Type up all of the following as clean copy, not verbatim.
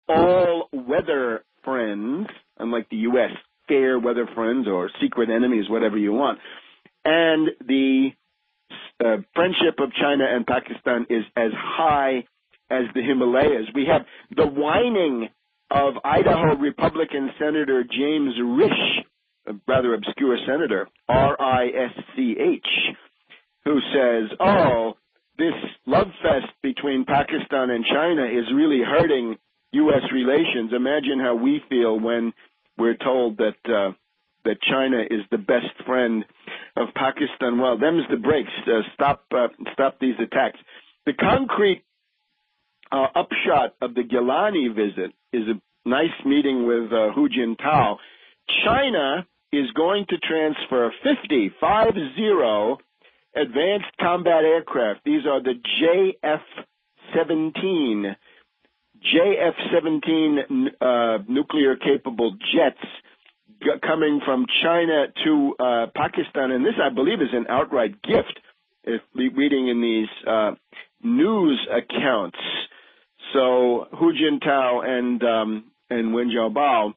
all-weather friends, unlike the U.S., fair weather friends or secret enemies, whatever you want. And the friendship of China and Pakistan is as high as the Himalayas. We have the whining of Idaho Republican Senator James Risch, a rather obscure senator, R-I-S-C-H, who says, oh, this love fest between Pakistan and China is really hurting U.S. relations. Imagine how we feel when we're told that that China is the best friend of Pakistan. Well, them's the breaks. Stop these attacks. The concrete upshot of the Gilani visit is a nice meeting with Hu Jintao. China is going to transfer 50 advanced combat aircraft. These are the JF-17 nuclear-capable jets coming from China to Pakistan. And this, I believe, is an outright gift, if reading in these news accounts. So Hu Jintao and Wen Jiabao,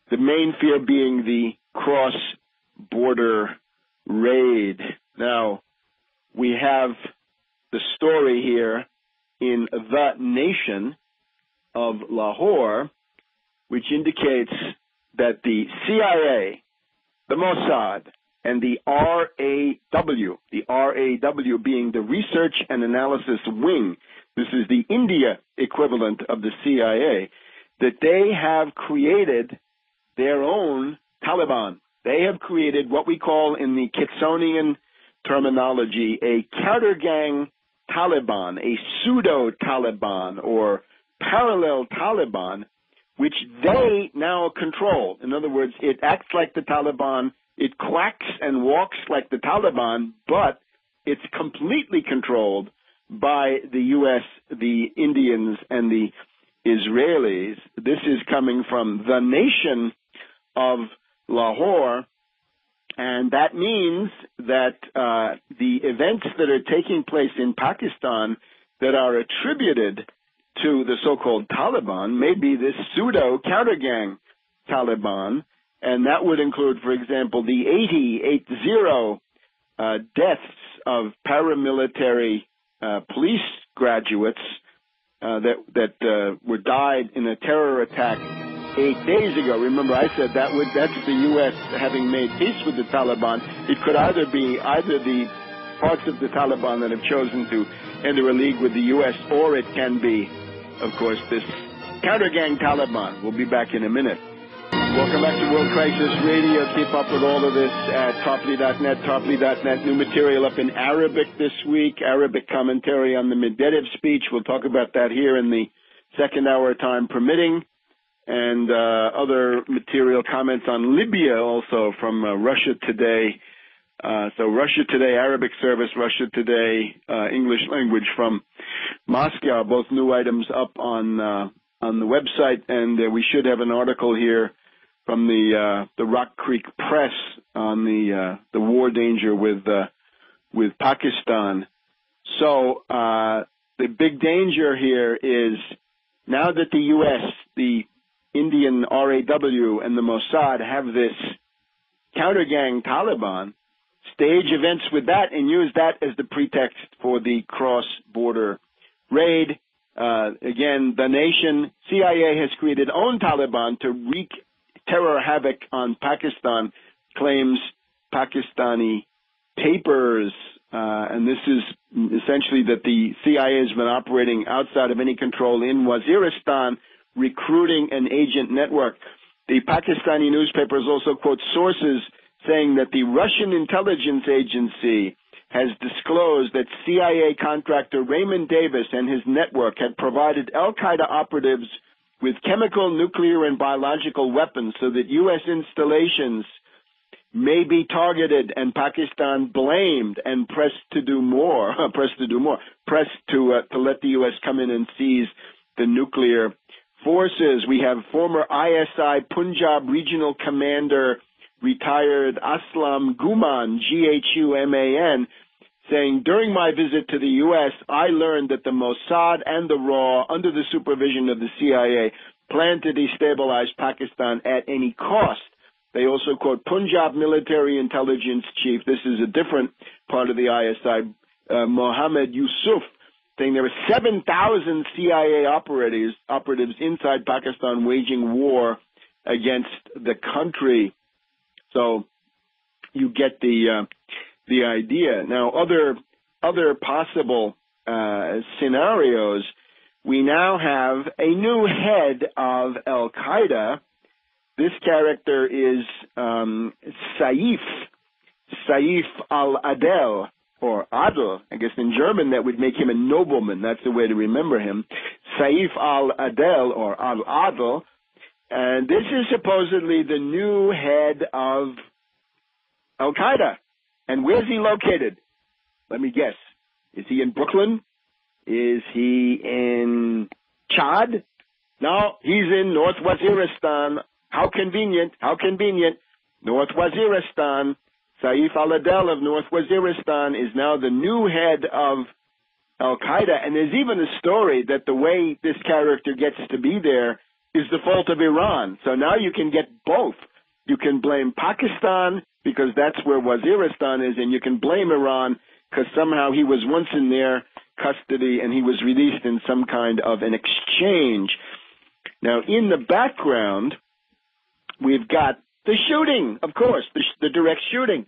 the main fear being the cross-border raid. Now, we have the story here in The Nation of Lahore, which indicates that the CIA, the Mossad, and the RAW being the Research and Analysis Wing, this is the India equivalent of the CIA, that they have created their own Taliban. They have created what we call in the Kitsonian terminology a counter-gang Taliban, a pseudo-Taliban or parallel Taliban, which they now control. In other words, it acts like the Taliban, it quacks and walks like the Taliban, but it's completely controlled by the U.S., the Indians, and the Israelis. This is coming from The Nation of Lahore, and that means that the events that are taking place in Pakistan that are attributed to the so-called Taliban may be this pseudo-counter-gang Taliban, and that would include, for example, the 80 deaths of paramilitary police graduates that were died in a terror attack 8 days ago. Remember, I said that's the U.S. having made peace with the Taliban. It could either be the parts of the Taliban that have chosen to enter a league with the U.S., or it can be, of course, this counter-gang Taliban. We'll be back in a minute. Welcome back to World Crisis Radio. Keep up with all of this at Tarpley.net, Tarpley.net. New material up in Arabic this week, Arabic commentary on the Medvedev speech. We'll talk about that here in the second hour, time permitting, and other material comments on Libya also from Russia Today. So Russia Today, Arabic service, Russia Today, English language from Moscow, both new items up on the website, and we should have an article here from the Rock Creek Press on the war danger with Pakistan. So the big danger here is now that the U.S., the Indian RAW, and the Mossad have this counter-gang Taliban, stage events with that and use that as the pretext for the cross-border raid. Again, The Nation, CIA has created own Taliban to wreak terror havoc on Pakistan, claims Pakistani papers. And this is essentially that the CIA has been operating outside of any control in Waziristan, recruiting an agent network. The Pakistani newspapers also quote sources saying that the Russian intelligence agency has disclosed that CIA contractor Raymond Davis and his network had provided al-Qaeda operatives with chemical, nuclear, and biological weapons so that U.S. installations may be targeted, and Pakistan blamed and pressed to do more, pressed to let the U.S. come in and seize the nuclear forces. We have former ISI Punjab regional commander, retired Aslam Guman, Ghuman, saying, during my visit to the U.S., I learned that the Mossad and the RAW, under the supervision of the CIA, plan to destabilize Pakistan at any cost. They also quote Punjab military intelligence chief, this is a different part of the ISI, Mohammed Yusuf, saying there are 7,000 CIA operatives inside Pakistan waging war against the country. So you get the idea. Now, other possible scenarios, we now have a new head of Al-Qaeda. This character is Saif al-Adel, or Adel. I guess in German that would make him a nobleman. That's the way to remember him. Saif al-Adel, or al-Adel. And this is supposedly the new head of Al-Qaeda. And where's he located? Let me guess. Is he in Brooklyn? Is he in Chad? No, he's in North Waziristan. How convenient, how convenient. North Waziristan. Saif al-Adel of North Waziristan is now the new head of Al-Qaeda. And there's even a story that the way this character gets to be there is the fault of Iran. So now you can get both. You can blame Pakistan because that's where Waziristan is, and you can blame Iran because somehow he was once in their custody and he was released in some kind of an exchange. Now, in the background, we've got the shooting, of course, the direct shooting.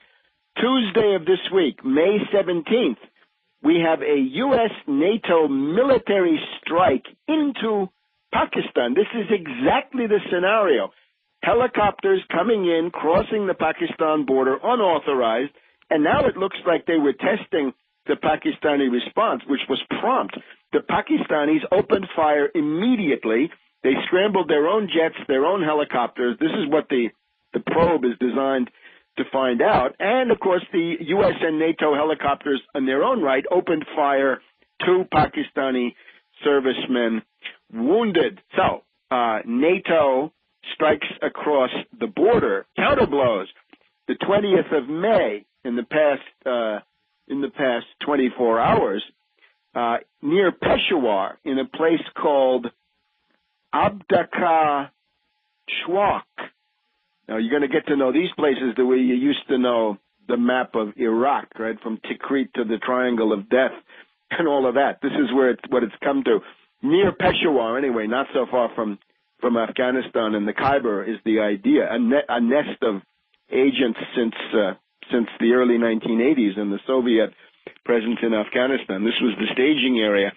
Tuesday of this week, May 17th, we have a U.S.-NATO military strike into Pakistan. This is exactly the scenario. Helicopters coming in, crossing the Pakistan border unauthorized, and now it looks like they were testing the Pakistani response, which was prompt. The Pakistanis opened fire immediately. They scrambled their own jets, their own helicopters. This is what the probe is designed to find out. And, of course, the U.S. and NATO helicopters in their own right opened fire. 2 Pakistani servicemen wounded. So, NATO strikes across the border, counterblows. The 20th of May, in the past 24 hours, near Peshawar, in a place called Abdaka Shwak. Now, you're going to get to know these places the way you used to know the map of Iraq, right, from Tikrit to the Triangle of Death and all of that. This is what it's come to. Near Peshawar, anyway, not so far from Afghanistan, and the Khyber is the idea, a nest of agents since the early 1980s and the Soviet presence in Afghanistan. This was the staging area.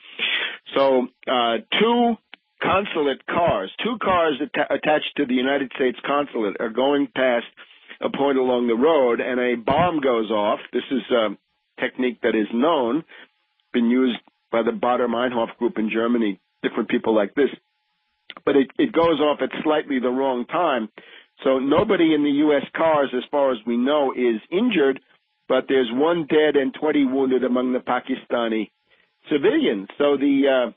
So 2 consulate cars, 2 cars attached to the United States consulate are going past a point along the road, and a bomb goes off. This is a technique that is known, been used by the Baader-Meinhof group in Germany, different people like this. But it goes off at slightly the wrong time. So nobody in the U.S. cars, as far as we know, is injured, but there's 1 dead and 20 wounded among the Pakistani civilians. So the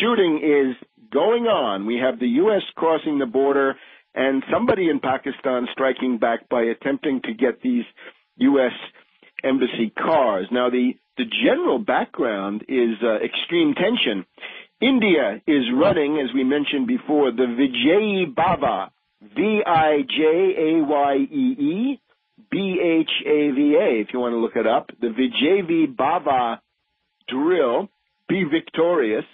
shooting is going on. We have the U.S. crossing the border and somebody in Pakistan striking back by attempting to get these U.S. embassy cars. Now, the general background is extreme tension. India is running, as we mentioned before, the Vijay Bhava, Vijayee Bhava, if you want to look it up, the Vijay Bhava drill, Be Victorious.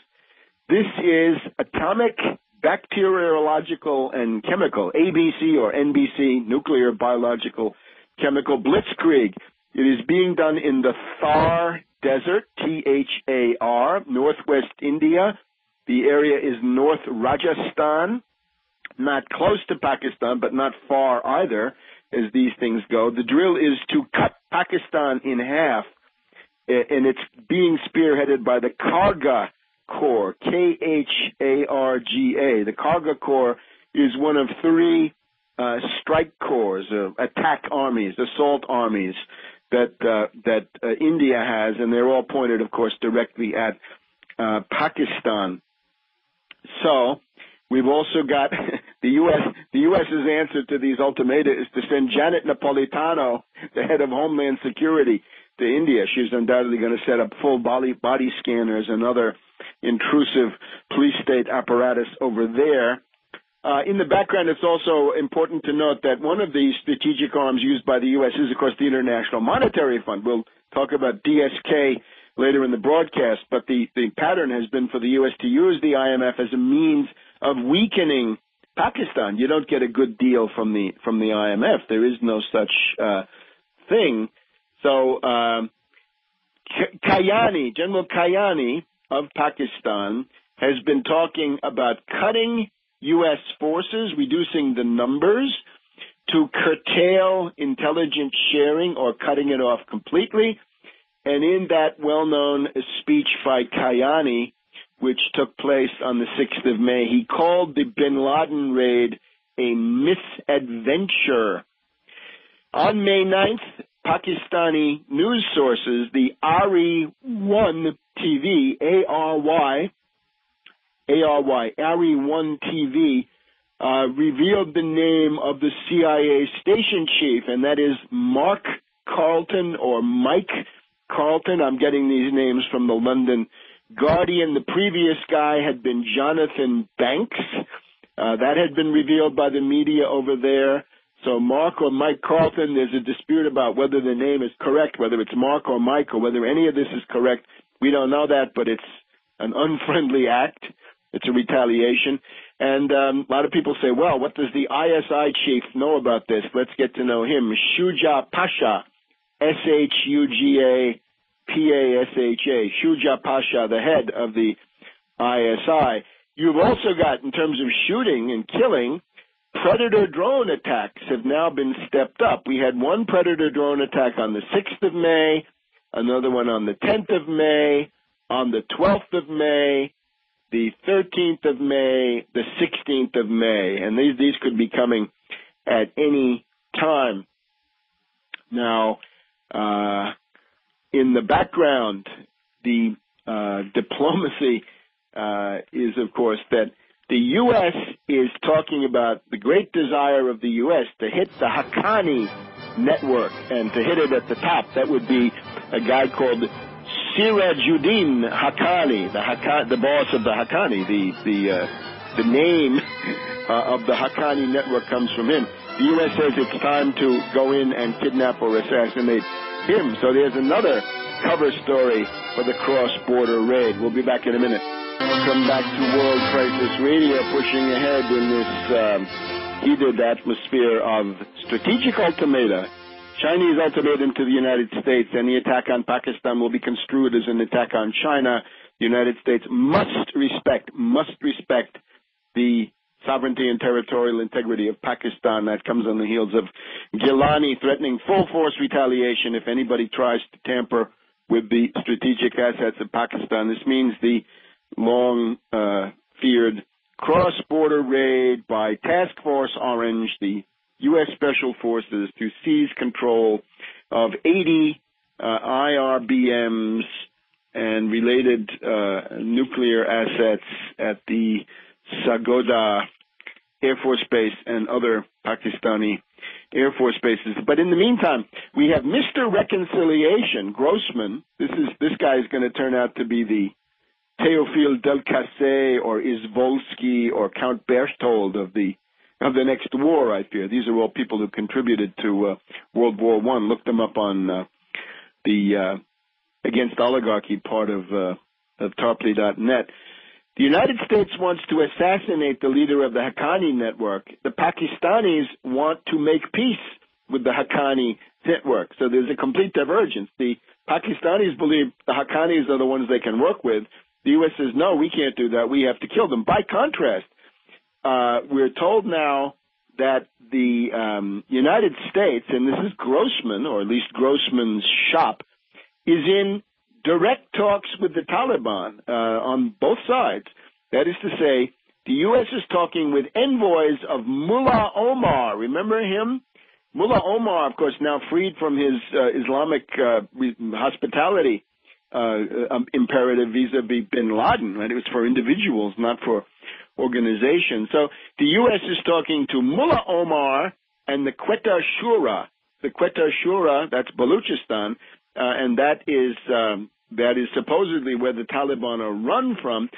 This is atomic, bacteriological, and chemical, ABC or NBC, nuclear, biological, chemical blitzkrieg. It is being done in the Thar Desert, Thar, northwest India. The area is North Rajasthan, not close to Pakistan, but not far either, as these things go. The drill is to cut Pakistan in half, and it's being spearheaded by the Karga Corps, Kharga. The Karga Corps is one of 3 strike corps, attack armies, assault armies that India has, and they're all pointed, of course, directly at Pakistan. So we've also got the U.S.'s answer to these ultimata is to send Janet Napolitano, the head of Homeland Security, to India. She's undoubtedly going to set up full body scanners and other intrusive police state apparatus over there. In the background, it's also important to note that one of the strategic arms used by the U.S. is, of course, the International Monetary Fund. We'll talk about DSK later in the broadcast, but the pattern has been for the U.S. to use the IMF as a means of weakening Pakistan. You don't get a good deal from the IMF. There is no such thing. So Kayani, General Kayani of Pakistan, has been talking about cutting U.S. forces, reducing the numbers, to curtail intelligence sharing or cutting it off completely. And in that well-known speech by Kayani, which took place on the 6th of May, he called the bin Laden raid a misadventure. On May 9th, Pakistani news sources, the ARY-1 TV, ARY-1 TV, revealed the name of the CIA station chief, and that is Mark Carlton or Mike Carlton. I'm getting these names from the London Guardian. The previous guy had been Jonathan Banks. That had been revealed by the media over there. So Mark or Mike Carlton, there's a dispute about whether the name is correct, whether it's Mark or Mike, or whether any of this is correct. We don't know that, but it's an unfriendly act. It's a retaliation. And a lot of people say, well, what does the ISI chief know about this? Let's get to know him. Shuja Pasha, Shuga Pasha, Shuja Pasha, the head of the ISI. You've also got, in terms of shooting and killing, Predator drone attacks have now been stepped up. We had one Predator drone attack on the 6th of May, another one on the 10th of May, on the 12th of May, the 13th of May, the 16th of May, and these could be coming at any time. Now, in the background, the diplomacy is, of course, that the U.S. is talking about the great desire of the U.S. to hit the Haqqani network, and to hit it at the top. That would be a guy called Sirajuddin Haqqani, the boss of the Haqqani. The name of the Haqqani network comes from him. The U.S. says it's time to go in and kidnap or assassinate him. So there's another cover story for the cross-border raid. We'll be back in a minute. Welcome back to World Crisis Radio, pushing ahead in this heated atmosphere of strategic ultimata. Chinese ultimatum to the United States, and the attack on Pakistan will be construed as an attack on China. The United States must respect the sovereignty and territorial integrity of Pakistan. That comes on the heels of Gilani threatening full force retaliation if anybody tries to tamper with the strategic assets of Pakistan. This means the long-feared cross-border raid by Task Force Orange, the U.S. Special Forces, to seize control of 80 IRBMs and related nuclear assets at the Sargodha Air Force Base and other Pakistani Air Force bases. But in the meantime, we have Mr. Reconciliation, Grossman. This guy is going to turn out to be the Théophile Delcasse or Izvolsky or Count Berchtold of the next war, I fear. These are all people who contributed to World War I. Look them up on the Against Oligarchy part of Tarpley.net. The United States wants to assassinate the leader of the Haqqani network. The Pakistanis want to make peace with the Haqqani network. So there's a complete divergence. The Pakistanis believe the Haqqanis are the ones they can work with. The U.S. says, no, we can't do that. We have to kill them. By contrast, we're told now that the United States, and this is Grossman, or at least Grossman's shop, is in direct talks with the Taliban on both sides. That is to say, the U.S. is talking with envoys of Mullah Omar. Remember him? Mullah Omar, of course, now freed from his Islamic hospitality imperative vis-a-vis bin Laden. Right? It was for individuals, not for organizations. So the U.S. is talking to Mullah Omar and the Quetta Shura. The Quetta Shura, that's Baluchistan, and that is supposedly where the Taliban are run from.